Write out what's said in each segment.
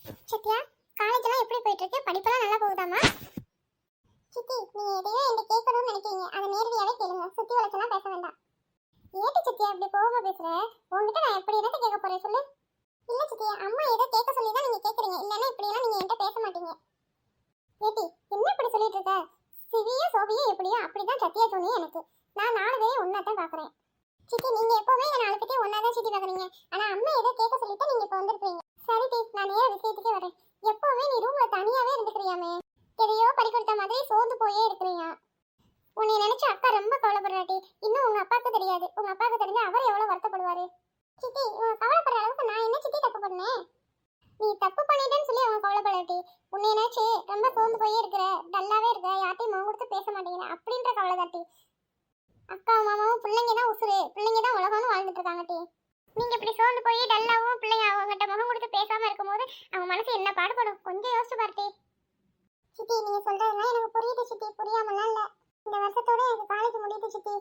Sathya, college எல்லாம் எப்படி போயிட்டு இருக்கு? படிப்பெல்லாம் நல்லா போகுதாமா? சித்தி, நீங்க எதையோ என்கிட்ட கேட்கணும்னு நினைக்கிறீங்க, அதை நேரடியாவே கேளுங்க, சுத்தி வளைச்செல்லாம் பேச வேண்டாம். ஏட்டு சத்யா இப்படி கோவமா பேசுற? உங்ககிட்ட நான் எப்படி என்னத்த கேட்க போறேன் சொல்லு? இல்ல சித்தி, அம்மா ஏதோ கேட்க சொல்லி தான் நீங்க கேக்குறீங்க, இல்லன்னா இப்படி எல்லாம் நீங்க என்கிட்ட பேச மாட்டீங்க. ஏட்டி, என்ன இப்படி சொல்லிட்டு இருக்க? சிவியும் சோபியும் எப்படியோ அப்படிதான் சத்யா தோணி எனக்கு. நான் 4 பேரையும் ஒன்னா தான் பாக்குறேன். சித்தி, நீங்க எப்பவுமே இந்த 4 பேரையும் ஒன்னா தான் சித்தி பாக்குறீங்க. ஆனா அம்மா ஏதோ கேட்க சொல்லிட்டு நீங்க இப்ப வந்திருக்கீங்க. சரி டி, நான் நேர விஷயத்துக்கே வரேன். எப்பவுமே நீ ரூம்ல தனியாவே இருந்துக்கிறியாமே, எதையோ பறி கொடுத்த மாதிரி சோர்ந்து போயே இருக்கிறீங்க. உன்னை நினைச்சு அக்கா ரொம்ப கவலைப்படுறாட்டி. இன்னும் உங்க அப்பாவுக்கு தெரியாது, உங்க அப்பாவுக்கு தெரிஞ்சா அவர் எவ்வளவு வருத்தப்படுவாரு. சித்தி, உங்க கவலைப்படுற அளவுக்கு நான் என்ன சித்தி தப்பு பண்ணேன்? நீ தப்பு பண்ணிட்டேன்னு சொல்லி அவன் கவலைப்படாட்டி, உன்னை நினைச்சு ரொம்ப சோர்ந்து போயே இருக்கிற, டல்லாவே இருக்க, யார்ட்டையும் முகம் கொடுத்து பேச மாட்டேங்கிற அப்படின்ற கவலை தாட்டி. அக்கா மாமாவும் பிள்ளைங்க தான் உசுரு, பிள்ளைங்க தான் உலகம்னு வாழ்ந்துட்டு இருக்காங்க டி. நீங்க இப்படி சோர்ந்து போய் டல்லாவும் பிள்ளைங்க அவங்ககிட்ட முகம் கொடுத்து பேசாம இருக்கும்போது அவங்க மனசு என்ன பாடுபடும் கொஞ்சம் யோசிச்சு பார்ட்டி. சித்தி, நீங்க சொல்றதுலாம் எனக்கு புரியுது சித்தி, புரியாமலாம் இல்ல. இந்த வருஷத்தோட எனக்கு காலேஜ் முடியுது சித்தி.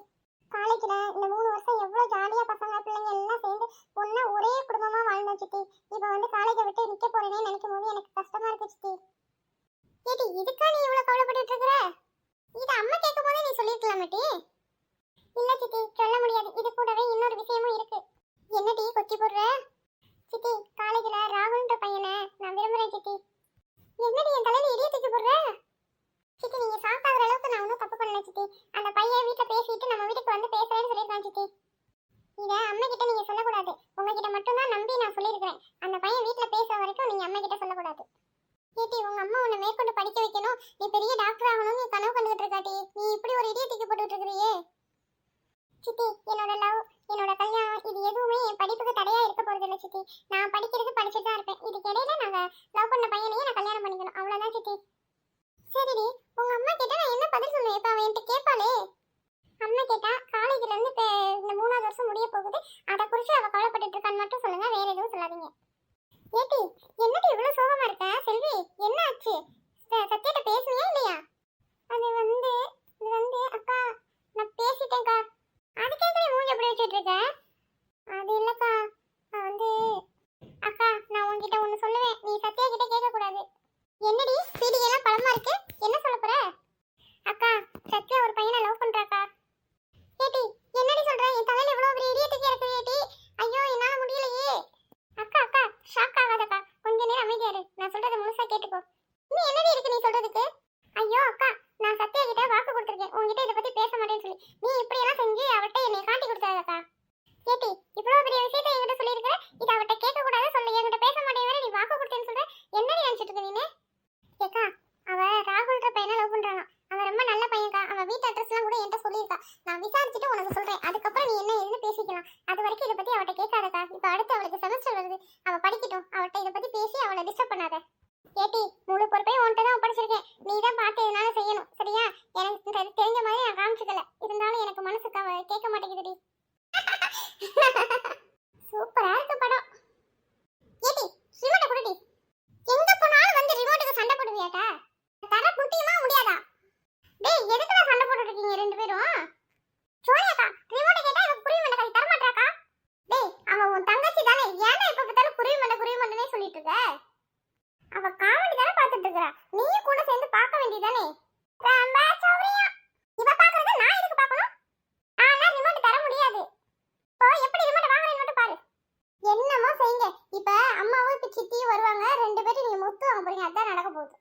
காலேஜ்ல இந்த 3 வருஷம் எவ்வளவு ஜாலியா பசங்க பிள்ளைங்க எல்லாம் சேர்ந்து ஒன்னா ஒரே குடும்பமா வாழ்ந்தோம் சித்தி. இப்ப வந்து காலேஜை விட்டு நிக்க போறேனே நினைக்கும் போது எனக்கு கஷ்டமா இருக்கு சித்தி. ஏடி, இதுக்கா நீ இவ்வளவு கவலைப்பட்டு இருக்கிற? இது அம்மா கேட்கும் போதே நீ சொல்லிருக்கலாமேட்டி. இல்ல சித்தி, சொல்ல முடியாது, இது கூடவே இன்னொரு விஷயமும் இருக்கு. என்னடி கொச்சி போடுற? சித்தி, காலேஜ்ல ராகுல்ன்ற பையனை நான் விரும்புறேன் சித்தி. என்னடி என் தலையில இடிய தூக்கி போடுற? சித்தி, நீங்க சாப்பிட்டாகிற அளவுக்கு நான் ஒன்றும் தப்பு பண்ணல சித்தி. அந்த பையன் வீட்டுல பேசிட்டு நம்ம வீட்டுக்கு வந்து பேசுறேன்னு சொல்லியிருக்கான் சித்தி. இதை அம்மா கிட்ட நீங்க சொல்லக்கூடாது, உங்ககிட்ட மட்டும்தான் நம்பி நான் சொல்லியிருக்கிறேன். அந்த பையன் வீட்டுல பேசுற வரைக்கும் நீங்க அம்மா கிட்ட சொல்லக்கூடாது. ஏட்டி, உங்க அம்மா உன்னை மேற்கொண்டு படிக்க வைக்கணும், நீ பெரிய டாக்டர் ஆகணும்னு நீ கனவு கண்டுகிட்டு இருக்காட்டி, நீ இப்படி ஒரு இடிய தூக்கி போட்டுட்டு இருக்கிறியே. சித்தி, என்னோட லவ், என்னோட கல்யாணம், இது எதுவுமே என் படிப்புக்கு தடையா இருக்க போறது இல்ல சித்தி. நான் படிக்கிறது படிச்சுட்டு தான் இருப்பேன். இதுக்கு இடையில நாங்க லவ் பண்ண பையனையே நான் கல்யாணம் பண்ணிக்கணும், அவ்வளவுதான் சித்தி. சரிடி, உங்க அம்மா கேட்டா நான் என்ன பதில் சொல்லுவேன்? இப்ப அவன் என்கிட்ட கேட்பாளே. அம்மா கேட்டா காலேஜ்ல இருந்து இந்த 3வது வருஷம் முடிய போகுது, அதை குறிச்சு அவ கவலைப்பட்டு இருக்கான்னு மட்டும் சொல்லுங்க, வேற எதுவும் சொல்லாதீங்க. ஏட்டி, என்னடி இவ்வளவு சோகமா இருக்க? செல்வி, என்ன ஆச்சு? சத்யாட்ட பேசுனியா இல்லையா? அது வந்து அக்கா, நான் பேசிட்டேன்க்கா. அதுக்கே மூஞ்சி எப்படி வச்சுட்டு இருக்க? அது இல்லக்கா, வந்து அக்கா, நான் உன்கிட்ட ஒண்ணு சொல்லுவேன், நீ சத்யா கிட்ட கேட்க கூடாது. என்னடி பீடியெல்லாம் பழமா இருக்கு, என்ன சொல்ல போற? அக்கா, சத்யா ஒரு பையனை லவ் பண்றாக்கா. ஏட்டி, என்னடி சொல்ற? என் தலையில இவ்வளவு பெரிய இடியத்துக்கு இருக்கு ஏட்டி. ஐயோ, என்னால முடியலையே. அக்கா அக்கா, ஷாக் ஆகாதக்கா, கொஞ்ச நேரம் அமைதியா இரு, நான் சொல்றதை முழுசா கேட்டுக்கோ. இன்னும் என்னடி இருக்கு நீ சொல்றதுக்கு? ஐயோ அக்கா, நான் சத்யா கிட்ட வாக்கு கொடுத்துருக்கேன், உன்கிட்ட இதை பத்தி பேச மாட்டேன்னு சொல்லி. நீ இப்படி எல்லாம் செஞ்சு அவட்ட என்னை காட்டி கொடுத்தாதக்கா. ஏட்டி, இவ்வளவு பெரிய விஷயத்த என்கிட்ட சொல்லியிருக்க, இதை அவட்ட கேட்க கூடாது சொல்லு, என்கிட்ட பேச மாட்டேங்கிற, நீ வாக்கு கொடுத்தேன்னு சொல்ற. என்னடி நினைச்சிட்டு இருக்க நீனு? ஏக்கா, அவ ராகுல்ன்ற பையனை லவ் பண்றானா, அவன் ரொம்ப நல்ல பையன்க்கா. அவன் வீட்டு அட்ரஸ் எல்லாம் கூட என்கிட்ட சொல்லியிருக்கா. நான் விசாரிச்சுட்டு உனக்கு சொல்றேன், அதுக்கப்புறம் நீ என்ன ஏதுன்னு பேசிக்கலாம். அது வரைக்கும் இதை பத்தி அவட்ட கேட்காதக்கா. இப்ப அடுத்து அவளுக்கு செமஸ்டர் வருது, அவ படிக்கட்டும், அவட்ட இதை பத்தி பேசி அவளை டிஸ்டர்ப் பண்ணாத. ஏட்டி, முழு பொறுப்பையும் உன்கிட்ட தான் ஒப்படைச்சிருக்கேன், நீ தான் பார்த்து எதனால செய்யணும், சரியா? எனக்கு தெரிஞ்ச மாதிரி நான் காமிச்சுக்கல, இருந்தாலும் எனக்கு மனசு கேட்க மாட்டேங்குதுடி. சூப்பரா இருக்கு படம். ஏட்டி, ரிமோட்டை கொடுடி. எங்க போனாலும் வந்து ரிமோட்டுக்கு சண்டை போடுவியாக்கா? தர முடியுமா முடியாதா? டேய், எதுக்குடா சண்டை போட்டுட்டு இருக்கீங்க ரெண்டு பேரும்? சோனியாக்கா, ரிமோட்டை கேட்டா எனக்கு புரிய மாட்டேங்கா, தர மாட்டாக்கா. டேய், அவ உன் தங்கச்சி தானே, ஏன்னா இப்ப பார்த்தாலும் புரிய மாட்டேனே சொல்லிட்டு இருக்க? அவ காமெடி தானே பார்த்துட்டு இருக்கா, நீயும் கூட சேர்ந்து பார்க்க வேண்டியதானே? ரொம்ப சௌரியா. இவ பார்க்கறத நான் எதுக்கு பார்க்கணும்? ஆனா ரிமோட் தர முடியாது. இப்போ எப்படி ரிமோட் வாங்குறேன்னு மட்டும் பாரு. என்னமோ செய்யுங்க. இப்ப அம்மாவும் இப்ப சித்தியும் வருவாங்க, ரெண்டு பேரும் நீங்க மொத்து வாங்க போறீங்க, அதான் நடக்க போகுது.